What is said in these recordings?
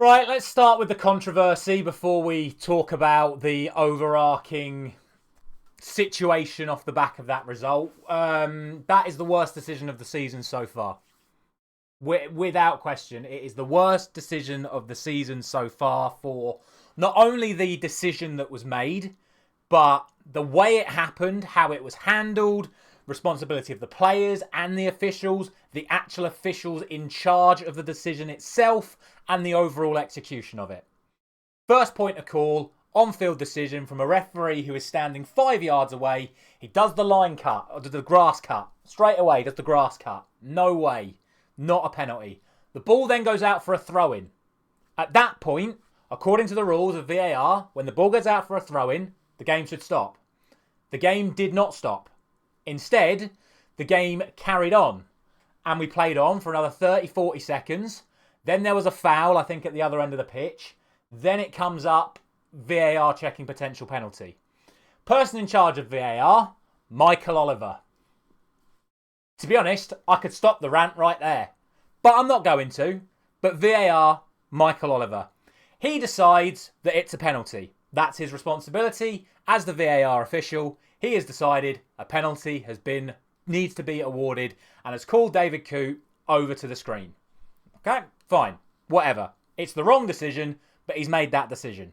Right, let's start with the controversy before we talk about the overarching situation off the back of that result. That is the worst decision of the season so far. Without question, it is the worst decision of the season so far for not only the decision that was made, but the way it happened, how it was handled, responsibility of the players and the officials, the actual officials in charge of the decision itself, and the overall execution of it. First point of call, on-field decision from a referee who is standing 5 yards away. He does the line cut, or the grass cut. Straight away, does the grass cut. No way. Not a penalty. The ball then goes out for a throw-in. At that point, according to the rules of VAR, when the ball goes out for a throw-in, the game should stop. The game did not stop. Instead, the game carried on. And we played on for another 30, 40 seconds. Then there was a foul, I think, at the other end of the pitch. Then it comes up, VAR checking potential penalty. Person in charge of VAR, Michael Oliver. To be honest, I could stop the rant right there. But I'm not going to. But VAR, Michael Oliver. He decides that it's a penalty. That's his responsibility as the VAR official. He has decided a penalty needs to be awarded and has called David Coote over to the screen. Okay, fine, whatever. It's the wrong decision, but he's made that decision.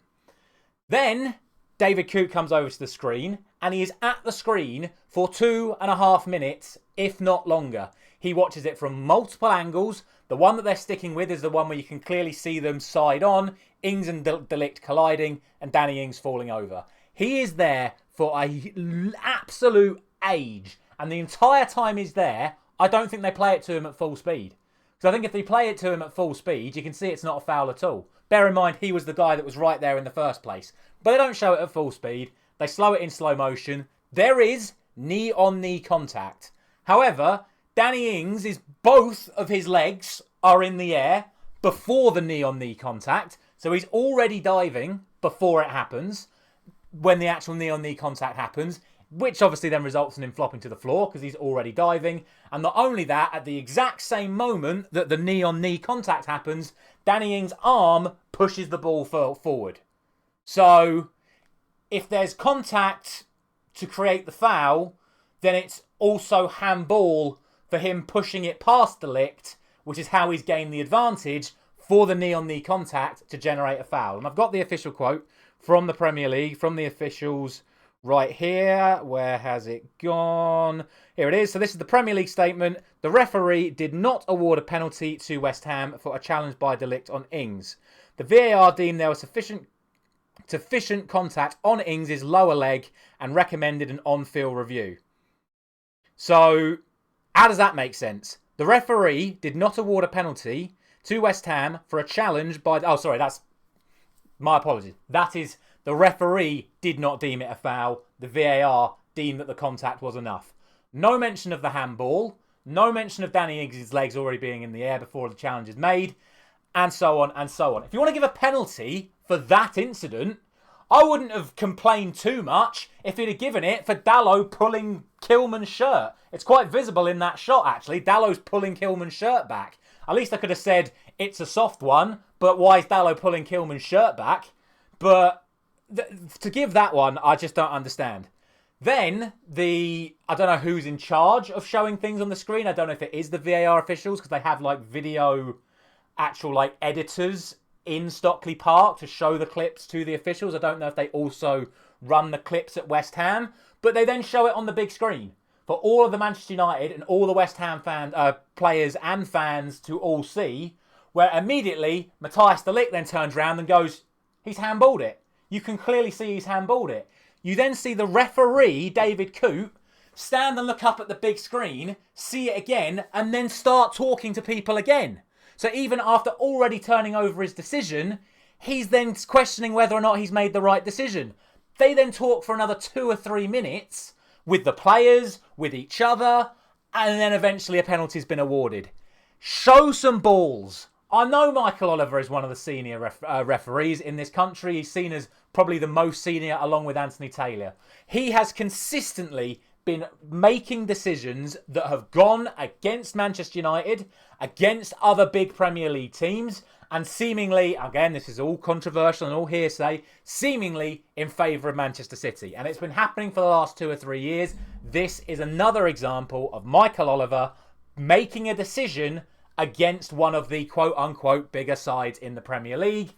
Then David Coote comes over to the screen and he is at the screen for 2.5 minutes, if not longer. He watches it from multiple angles. The one that they're sticking with is the one where you can clearly see them side on, Ings and De Ligt colliding, and Danny Ings falling over. He is there for an absolute age. And the entire time he's there, I don't think they play it to him at full speed. Because I think if they play it to him at full speed, you can see it's not a foul at all. Bear in mind, he was the guy that was right there in the first place. But they don't show it at full speed. They slow it in slow motion. There is knee-on-knee contact. However, Danny Ings is both of his legs are in the air before the knee-on-knee contact. So he's already diving before it happens, when the actual knee-on-knee contact happens, which obviously then results in him flopping to the floor because he's already diving. And not only that, at the exact same moment that the knee-on-knee contact happens, Danny Ings' arm pushes the ball forward. So if there's contact to create the foul, then it's also handball for him pushing it past De Ligt, which is how he's gained the advantage for the knee-on-knee contact to generate a foul. And I've got the official quote from the Premier League, from the officials right here. Where has it gone? Here it is. So this is the Premier League statement. The referee did not award a penalty to West Ham for a challenge by De Ligt on Ings. The VAR deemed there was sufficient contact on Ings' lower leg and recommended an on-field review. So how does that make sense? The referee did not award a penalty to West Ham for a challenge by... Oh, sorry, that's... My apologies. That is, the referee did not deem it a foul. The VAR deemed that the contact was enough. No mention of the handball. No mention of Danny Ings' legs already being in the air before the challenge is made. And so on and so on. If you want to give a penalty for that incident, I wouldn't have complained too much if he'd have given it for Dalot pulling Kilman's shirt. It's quite visible in that shot, actually. Dalot's pulling Kilman's shirt back. At least I could have said, it's a soft one, but why is Dalot pulling Kilman's shirt back? But to give that one, I just don't understand. Then, I don't know who's in charge of showing things on the screen. I don't know if it is the VAR officials, because they have video, actual editors in Stockley Park to show the clips to the officials. I don't know if they also run the clips at West Ham, but they then show it on the big screen for all of the Manchester United and all the West Ham players and fans to all see, where immediately Matthias de Ligt then turns around and goes, he's handballed it. You can clearly see he's handballed it. You then see the referee, David Coote, stand and look up at the big screen, see it again, and then start talking to people again. So even after already turning over his decision, he's then questioning whether or not he's made the right decision. They then talk for another 2 or 3 minutes with the players, with each other, and then eventually a penalty's been awarded. Show some balls. I know Michael Oliver is one of the senior referees in this country. He's seen as probably the most senior along with Anthony Taylor. He has consistently been making decisions that have gone against Manchester United, against other big Premier League teams, and seemingly, again, this is all controversial and all hearsay, seemingly in favour of Manchester City. And it's been happening for the last 2 or 3 years. This is another example of Michael Oliver making a decision against one of the quote-unquote bigger sides in the Premier League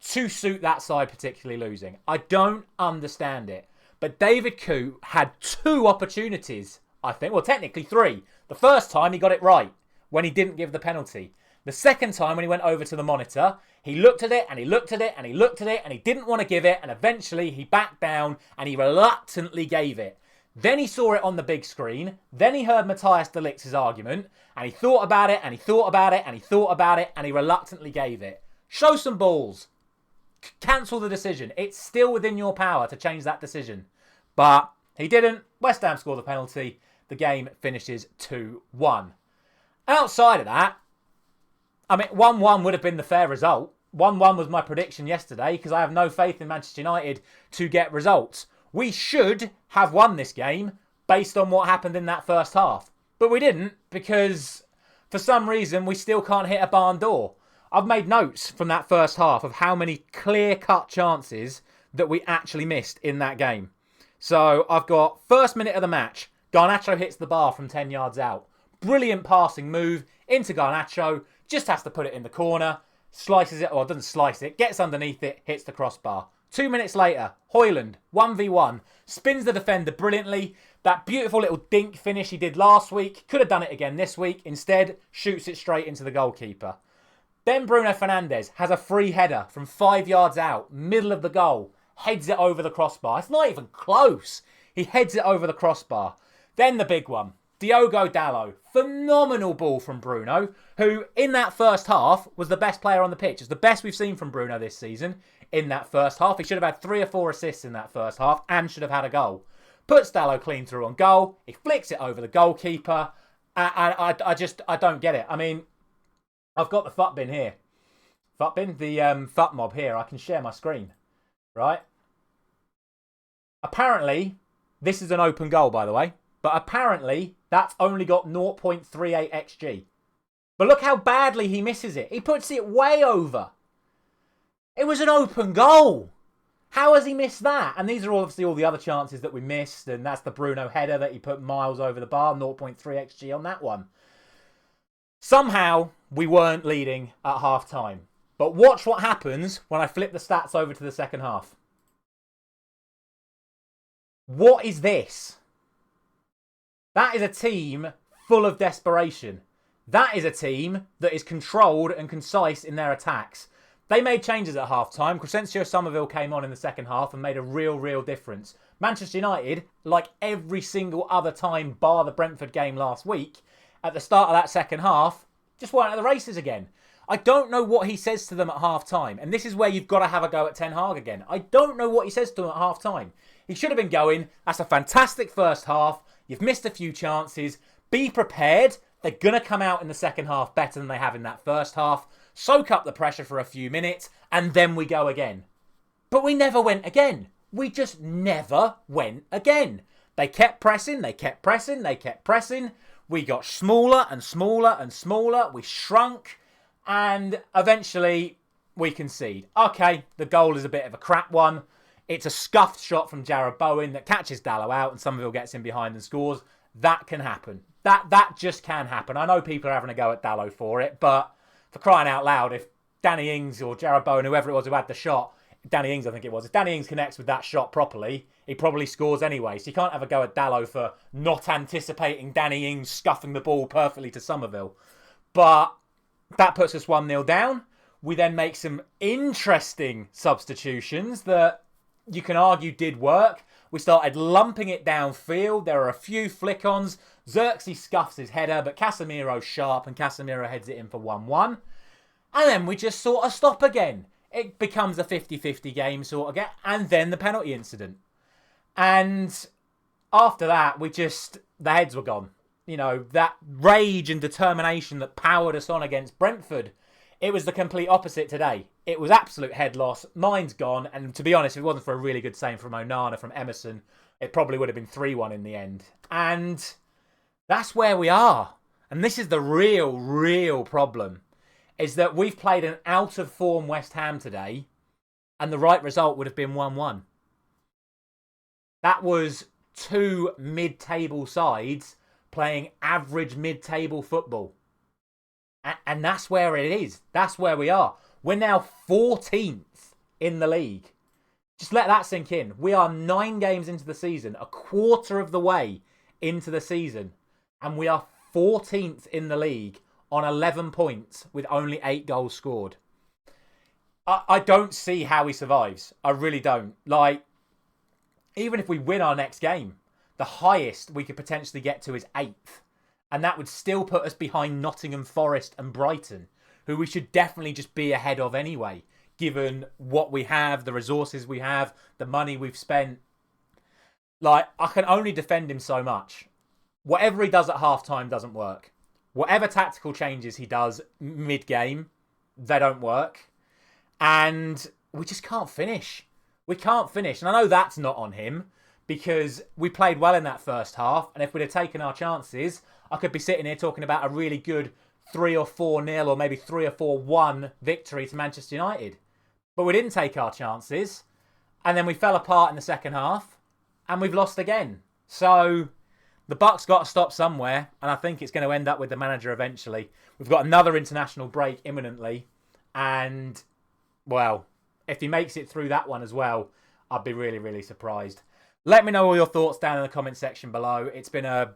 to suit that side particularly losing. I don't understand it. But David Coote had 2 opportunities, I think. Well, technically 3. The first time he got it right when he didn't give the penalty. The second time when he went over to the monitor, he looked at it and he looked at it and he looked at it and he didn't want to give it, and eventually he backed down and he reluctantly gave it. Then he saw it on the big screen. Then he heard Matthias de Ligt's argument and he thought about it and he thought about it and he thought about it and he reluctantly gave it. Show some balls. Cancel the decision. It's still within your power to change that decision. But he didn't. West Ham score the penalty. The game finishes 2-1. Outside of that, I mean, 1-1 would have been the fair result. 1-1 was my prediction yesterday because I have no faith in Manchester United to get results. We should have won this game based on what happened in that first half. But we didn't because for some reason we still can't hit a barn door. I've made notes from that first half of how many clear-cut chances that we actually missed in that game. So I've got first minute of the match. Garnacho hits the bar from 10 yards out. Brilliant passing move into Garnacho. Just has to put it in the corner. Slices it, or doesn't slice it. Gets underneath it. Hits the crossbar. 2 minutes later, Højlund, 1v1. Spins the defender brilliantly. That beautiful little dink finish he did last week. Could have done it again this week. Instead, shoots it straight into the goalkeeper. Then Bruno Fernandes has a free header from 5 yards out. Middle of the goal. Heads it over the crossbar. It's not even close. He heads it over the crossbar. Then the big one. Diogo Dalot. Phenomenal ball from Bruno, who in that first half was the best player on the pitch. It's the best we've seen from Bruno this season in that first half. He should have had 3 or 4 assists in that first half and should have had a goal. Puts Dalot clean through on goal. He flicks it over the goalkeeper. And I don't get it. I mean, I've got the FUT bin here. FUT bin? The FUT mob here. I can share my screen. Right? Apparently, this is an open goal, by the way. But apparently, that's only got 0.38 XG. But look how badly he misses it. He puts it way over. It was an open goal. How has he missed that? And these are obviously all the other chances that we missed. And that's the Bruno header that he put miles over the bar. 0.3 XG on that one. Somehow, we weren't leading at half time. But watch what happens when I flip the stats over to the second half. What is this? That is a team full of desperation. That is a team that is controlled and concise in their attacks. They made changes at half-time. Crescencio Somerville came on in the second half and made a real difference. Manchester United, like every single other time bar the Brentford game last week, at the start of that second half, just weren't at the races again. I don't know what he says to them at half-time. And this is where you've got to have a go at Ten Hag again. I don't know what he says to them at half-time. He should have been going, that's a fantastic first half. You've missed a few chances. Be prepared. They're going to come out in the second half better than they have in that first half. Soak up the pressure for a few minutes, and then we go again. But we never went again. We just never went again. They kept pressing, they kept pressing, they kept pressing. We got smaller and smaller and smaller. We shrunk, and eventually we concede. Okay, the goal is a bit of a crap one. It's a scuffed shot from Jarrod Bowen that catches Dalot out and Somerville gets in behind and scores. That can happen. That just can happen. I know people are having a go at Dalot for it, but for crying out loud, if Danny Ings or Jarrod Bowen, whoever it was who had the shot, Danny Ings I think it was, if Danny Ings connects with that shot properly, he probably scores anyway. So you can't have a go at Dalot for not anticipating Danny Ings scuffing the ball perfectly to Somerville. But that puts us 1-0 down. We then make some interesting substitutions that you can argue did work. We started lumping it downfield. There are a few flick-ons. Xerxes scuffs his header, but Casemiro's sharp and Casemiro heads it in for 1-1. And then we just sort of stop again. It becomes a 50-50 game sort of get, and then the penalty incident. And after that, the heads were gone. You know, that rage and determination that powered us on against Brentford, it was the complete opposite today. It was absolute head loss. Mine's gone. And to be honest, if it wasn't for a really good save from Onana, from Emerson, It probably would have been 3-1 in the end. And that's where we are. And this is the real problem, is that we've played an out-of-form West Ham today, and the right result would have been 1-1. That was two mid-table sides playing average mid-table football. And that's where it is. That's where we are. We're now 14th in the league. Just let that sink in. We are 9 games into the season, a quarter of the way into the season, and we are 14th in the league on 11 points with only 8 goals scored. I don't see how he survives. I really don't. Like, even if we win our next game, the highest we could potentially get to is 8th. And that would still put us behind Nottingham Forest and Brighton, who we should definitely just be ahead of anyway, given what we have, the resources we have, the money we've spent. Like, I can only defend him so much. Whatever he does at halftime doesn't work. Whatever tactical changes he does mid-game, they don't work. And we just can't finish. We can't finish. And I know that's not on him, because we played well in that first half. And if we'd have taken our chances, I could be sitting here talking about a really good 3 or 4-0 or maybe 3 or 4-1 victory to Manchester United. But we didn't take our chances. And then we fell apart in the second half. And we've lost again. So the buck's got to stop somewhere. And I think it's going to end up with the manager eventually. We've got another international break imminently. And, well, if he makes it through that one as well, I'd be really surprised. Let me know all your thoughts down in the comment section below. It's been a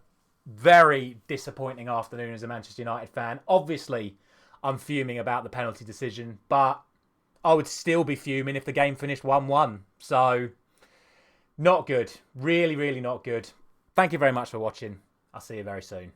very disappointing afternoon as a Manchester United fan. Obviously, I'm fuming about the penalty decision, but I would still be fuming if the game finished 1-1. So, not good. Really not good. Thank you very much for watching. I'll see you very soon.